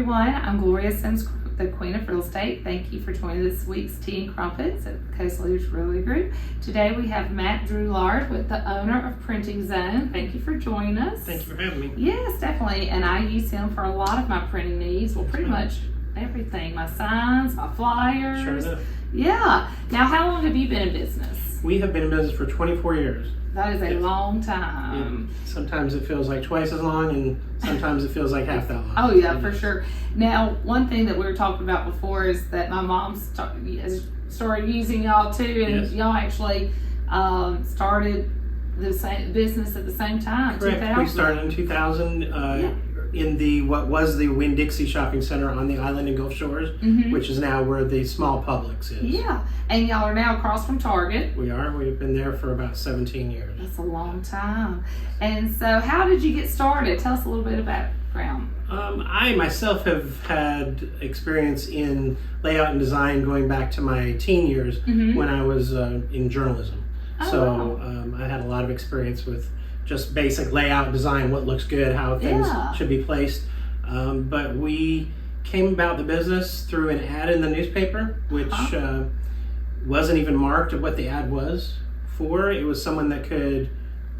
everyone. I'm Gloria Sims, the Queen of Real Estate. Thank you for joining this week's Tea and Crumpets at Coast Leaders Realty Group. Today we have Matt Drulard with the owner of Printing Zone. Thank you for joining us. Thank you for having me. Yes, definitely. And I use him for a lot of my printing needs. Well, pretty much everything. My signs, my flyers. Sure enough. Yeah. Now, how long have you been in business? We have been in business for 24 years. That is a long time. Yeah. Sometimes it feels like twice as long, and sometimes it feels like half that long. Oh yeah, for sure. Now, one thing that we were talking about before is that my mom started using y'all too, and Yes. y'all actually started the same business at the same time. Correct. 2000. We started in 2000 in what was the Winn-Dixie Shopping Center on the island in Gulf Shores, which is now where the small Publix is. Yeah, and y'all are now across from Target. We are. We've been there for about 17 years. That's a long time. And so, how did you get started? Tell us a little bit about background. I myself have had experience in layout and design going back to my teen years when I was in journalism. I had a lot of experience with just basic layout design, what looks good, how things should be placed. But we came about the business through an ad in the newspaper, which wasn't even marked of what the ad was for. It was someone that could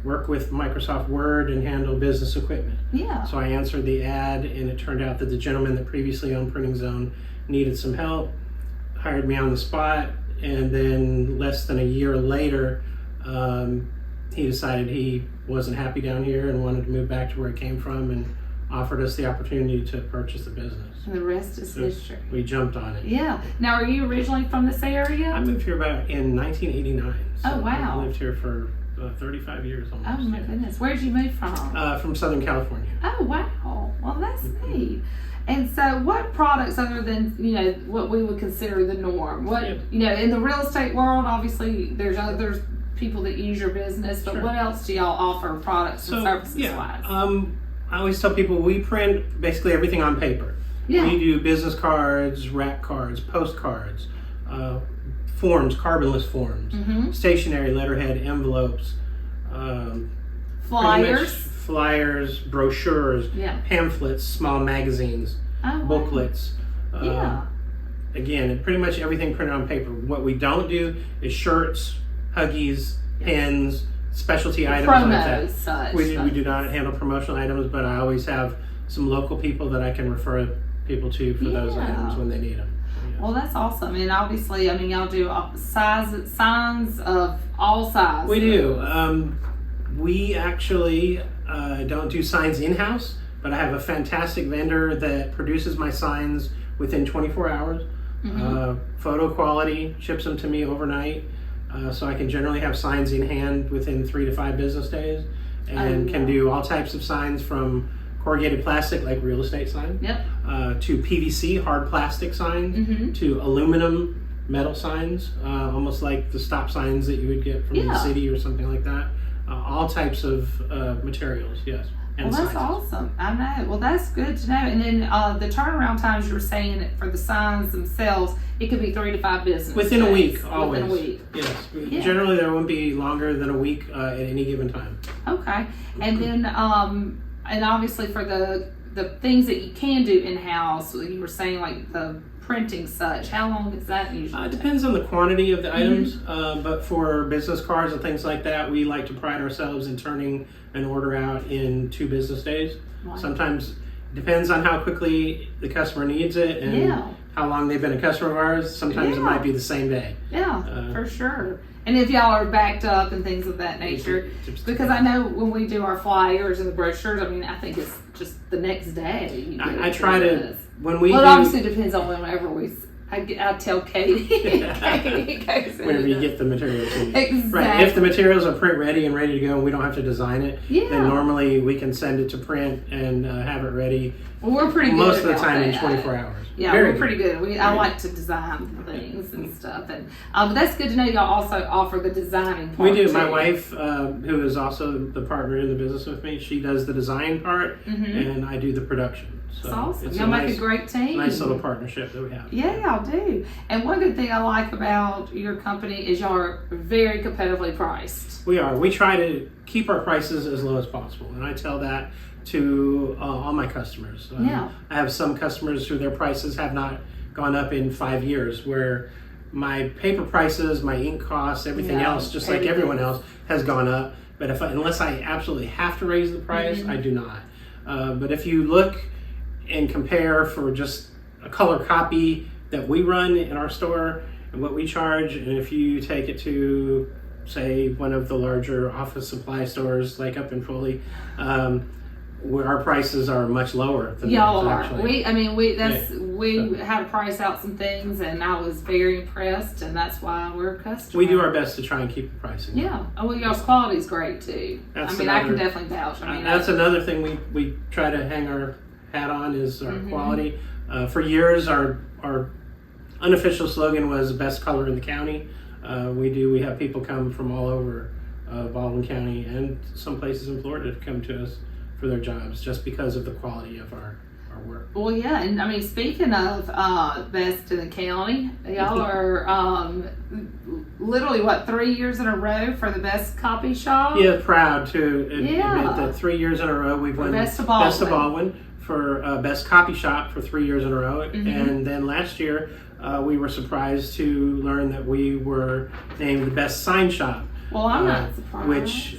work with Microsoft Word and handle business equipment. Yeah. So I answered the ad, and it turned out that the gentleman that previously owned Printing Zone needed some help, hired me on the spot, and then less than a year later, he decided he wasn't happy down here and wanted to move back to where he came from, and offered us the opportunity to purchase the business. And the rest is history. We jumped on it. Yeah. Now, are you originally from this area? I moved here in 1989. So Oh, wow. I lived here for 35 years almost. Oh my goodness. Where'd you move from? From Southern California. Oh, wow. Well, that's neat. And so what products, other than, what we would consider the norm, in the real estate world, obviously there's people that use your business, but what else do y'all offer products and services wise? I always tell people we print basically everything on paper. Yeah. We do business cards, wrap cards, postcards, forms, carbonless forms, stationery, letterhead, envelopes, flyers, brochures, pamphlets, small magazines, booklets. Again, pretty much everything printed on paper. What we don't do is shirts, huggies, pins, specialty items like that. Such. We do not handle promotional items, but I always have some local people that I can refer people to for those items when they need them. Well, that's awesome. And obviously, y'all do signs of all sizes. We do. We actually don't do signs in-house, but I have a fantastic vendor that produces my signs within 24 hours. Photo quality, ships them to me overnight. So I can generally have signs in hand within 3 to 5 business days, and can do all types of signs from corrugated plastic, like real estate sign, to PVC, hard plastic signs, to aluminum metal signs, almost like the stop signs that you would get from the city or something like that. All types of materials, yes. Well, that's awesome. I know. Well, that's good to know. And then the turnaround times, you were saying that for the signs themselves, it could be 3 to 5 business within days. a week, always. Within a week. Yes. Generally, there won't be longer than a week at any given time. Okay. And then, and obviously for the things that you can do in-house, you were saying like the printing such, how long does that usually It depends on the quantity of the items, but for business cards and things like that, we like to pride ourselves in turning an order out in 2 business days. Wow. Sometimes it depends on how quickly the customer needs it and how long they've been a customer of ours. Sometimes it might be the same day. For sure. And if y'all are backed up and things of that nature, because I know when we do our flyers and the brochures, I think it's just the next day. I try to, when we it obviously depends on whenever I tell Katie. Whenever you get the materials. Exactly. Right. If the materials are print ready and ready to go and we don't have to design it, then normally we can send it to print and have it ready. Well, we're pretty good most of the time in 24 hours. Yeah, we're pretty good. I like to design things and stuff, and but that's good to know. Y'all also offer the designing part. We do. Too. My wife, who is also the partner in the business with me, she does the design part, and I do the production. It's awesome. It's Y'all make a great team. Nice little partnership that we have. Yeah, y'all do. And one good thing I like about your company is y'all are very competitively priced. We are. We try to keep our prices as low as possible, and I tell that to all my customers. Yeah. I have some customers who their prices have not gone up in 5 years, where my paper prices, my ink costs, everything else, just like everyone else, has gone up. But unless I absolutely have to raise the price, I do not. But if you look and compare for just a color copy that we run in our store and what we charge, and if you take it to, say, one of the larger office supply stores like up in Foley, where our prices are much lower than y'all are. Actually. We had to price out some things, and I was very impressed, and that's why we're a customer. We do our best to try and keep the pricing. Yeah. Oh, well, y'all's quality's great too. I can definitely vouch. That's another thing we try to hang our hat on is our quality. For years, our unofficial slogan was "Best color in the county." We have people come from all over Baldwin County and some places in Florida to come to us for their jobs just because of the quality of our work. Well, yeah, and speaking of best in the county, y'all are literally 3 years in a row for the best copy shop. Yeah, proud to admit that 3 years in a row we've won Best of Baldwin for best copy shop for 3 years in a row, and then last year we were surprised to learn that we were named the best sign shop. Well, I'm not surprised. Which,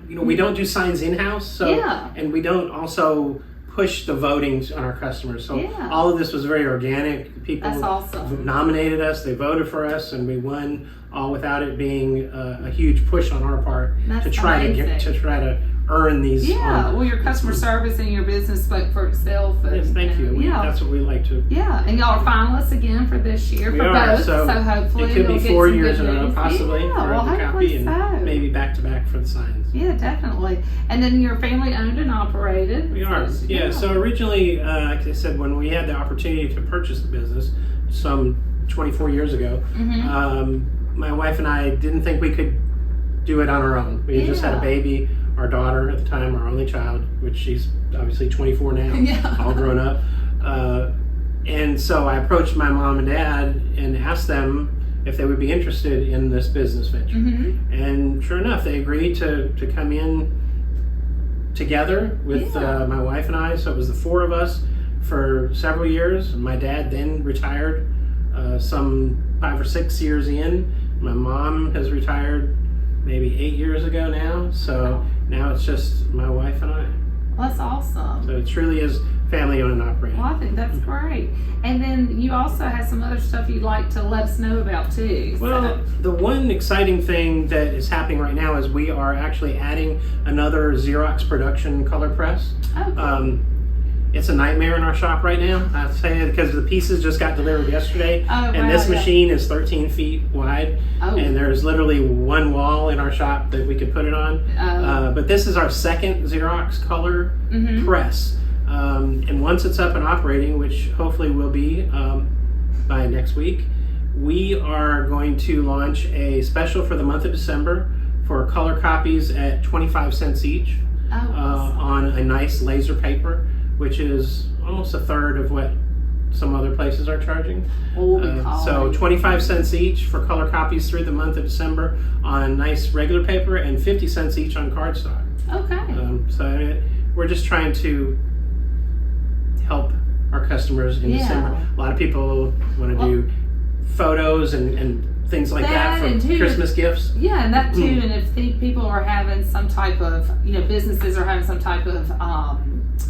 we don't do signs in-house, and we don't also push the voting on our customers. So all of this was very organic. People nominated us, they voted for us, and we won all without it being a huge push on our part to try to earn these. Yeah, well, your customer service and your business spoke for itself. Yes, thank you. That's what we like to. Yeah, and y'all are finalists again for this year we for are, both. So hopefully it could be 4 years in a row, possibly for the copy, and maybe back to back for the signs. Yeah, definitely. And then you're family owned and operated. We are. Yeah. So originally, like I said, when we had the opportunity to purchase the business some 24 years ago, my wife and I didn't think we could do it on our own. We had just had a baby. Our daughter at the time, our only child, which she's obviously 24 now, all grown up. And so I approached my mom and dad and asked them if they would be interested in this business venture. And sure enough, they agreed to come in together with my wife and I. So it was the four of us for several years. My dad then retired some 5 or 6 years in. My mom has retired maybe 8 years ago now. So now it's just my wife and I. Well, that's awesome. So it truly is family owned and operated. Well, I think that's great. And then you also have some other stuff you'd like to let us know about too. Well, the one exciting thing that is happening right now is we are actually adding another Xerox production color press. Okay. It's a nightmare in our shop right now, I'll say it, because the pieces just got delivered yesterday, and this machine is 13 feet wide, and there's literally one wall in our shop that we could put it on. But this is our second Xerox color press, and once it's up and operating, which hopefully will be by next week, we are going to launch a special for the month of December for color copies at 25 cents each on a nice laser paper, which is almost a third of what some other places are charging. So 25 cents each for color copies through the month of December on nice regular paper, and 50 cents each on cardstock. Okay. So we're just trying to help our customers in December. A lot of people want to do photos and things like that for Christmas gifts. Yeah, and that too. And if people are having some type of, businesses are having some type of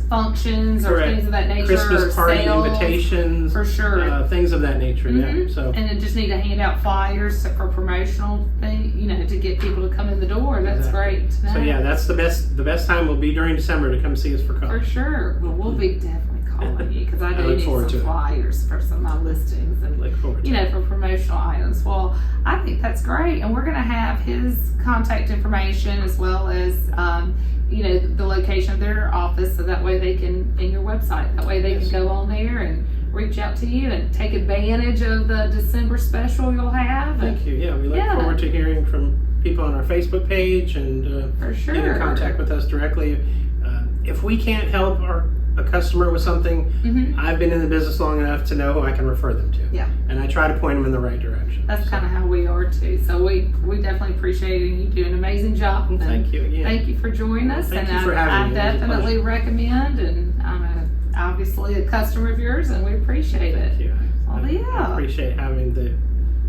functions or things of that nature, Christmas party sales, invitations, for sure, things of that nature. Yeah. So and then just need to hand out flyers for promotional thing, to get people to come in the door. That's great. So that's the best time will be during December to come see us for color. For sure. Well, we'll be definitely calling you because I do need some flyers for some of my listings and for promotional items. Well, I think that's great, and we're going to have his contact information as well as the location of their office, so that way they can, in your website, that way they can go on there and reach out to you and take advantage of the December special you'll have. Thank you. Yeah, we look forward to hearing from people on our Facebook page and for sure, get in contact with us directly. If we can't help our a customer with something, Mm-hmm. I've been in the business long enough to know who I can refer them to. Yeah. And I try to point them in the right direction. That's kind of how we are too. So we definitely appreciate it. You do an amazing job. Well, thank you again. Thank you for joining us. Thank and you for having I me. It was a definitely recommend, and I'm obviously a customer of yours, and we appreciate Thank it. you. Well, I yeah. appreciate having the.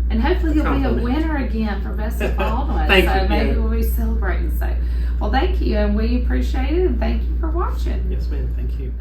And hopefully you'll be a compliment. winner again for Best of Baldwin. Thank so you, maybe yeah. we'll be celebrating. So, well, thank you, and we appreciate it, and thank you for watching. Yes, ma'am. Thank you.